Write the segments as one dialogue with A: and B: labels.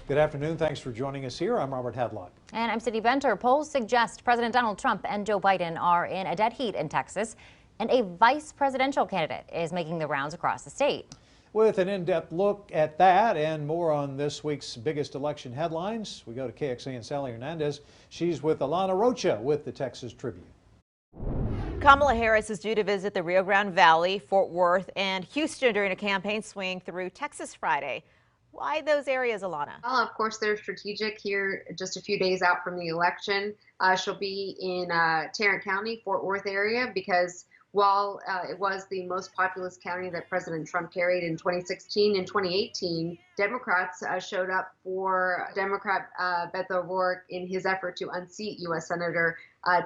A: Good afternoon. Thanks for joining us here. I'm Robert Hadlock.
B: And I'm Cindy Benter. Polls suggest President Donald Trump and Joe Biden are in a dead heat in Texas, and a vice presidential candidate is making the rounds across the state.
A: With an in-depth look at that and more on this week's biggest election headlines, we go to KXAN Sally Hernandez. She's with Alana Rocha with the Texas Tribune.
C: Kamala Harris is due to visit the Rio Grande Valley, Fort Worth, and Houston during a campaign swing through Texas Friday. Why those areas, Alana?
D: Well, of course, they're strategic here just a few days out from the election. She'll be in Tarrant County, Fort Worth area, because while it was the most populous county that President Trump carried in 2016 and 2018, Democrats showed up for Democrat Beto O'Rourke in his effort to unseat U.S. Senator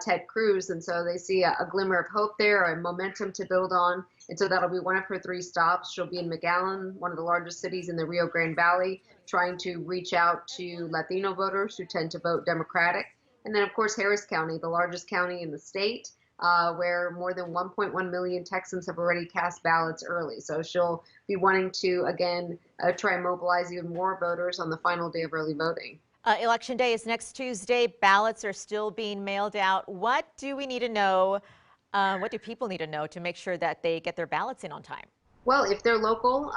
D: Ted Cruz. And so they see a glimmer of hope there, a momentum to build on. And so that'll be one of her 3 stops. She'll be in McAllen, one of the largest cities in the Rio Grande Valley, trying to reach out to Latino voters who tend to vote Democratic. And then, of course, Harris County, the largest county in the state, where more than 1.1 million Texans have already cast ballots early. So she'll be wanting to, again, try and mobilize even more voters on the final day of early voting.
C: Election day is next Tuesday. Ballots are still being mailed out. What do we need to know? What do people need to know to make sure that they get their ballots in on time?
D: Well, if they're local,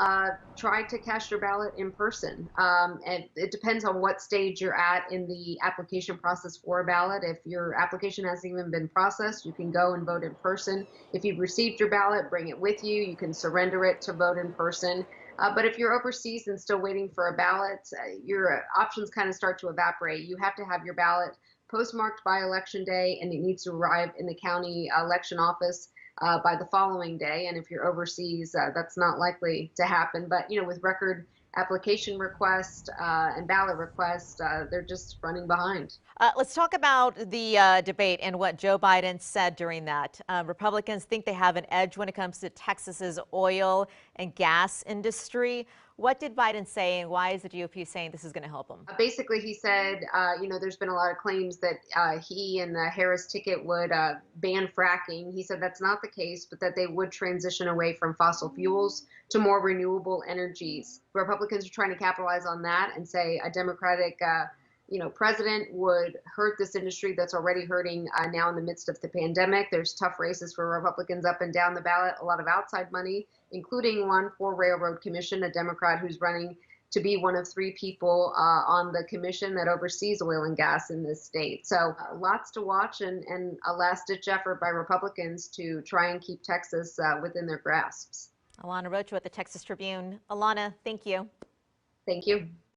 D: try to cast your ballot in person. And it depends on what stage you're at in the application process for a ballot. If your application hasn't even been processed, you can go and vote in person. If you've received your ballot, bring it with you. You can surrender it to vote in person. But if you're overseas and still waiting for a ballot, your options kind of start to evaporate. You have to have your ballot postmarked by election day, and it needs to arrive in the county election office by the following day. And if you're overseas, that's not likely to happen. But, you know, with record application requests and ballot requests, they're just running behind.
C: Let's talk about the debate and what Joe Biden said during that. Republicans think they have an edge when it comes to Texas's oil and gas industry. What did Biden say, and why is the GOP saying this is going to help them?
D: Basically, he said, you know, there's been a lot of claims that he and the Harris ticket would ban fracking. He said that's not the case, but that they would transition away from fossil fuels to more renewable energies. Republicans are trying to capitalize on that and say a Democratic president would hurt this industry that's already hurting now in the midst of the pandemic. There's tough races for Republicans up and down the ballot, a lot of outside money, including one for Railroad Commission, a Democrat who's running to be one of 3 people on the commission that oversees oil and gas in this state. So lots to watch, and a last-ditch effort by Republicans to try and keep Texas within their grasps.
C: Alana Rocha with the Texas Tribune. Alana, thank you.
D: Thank you.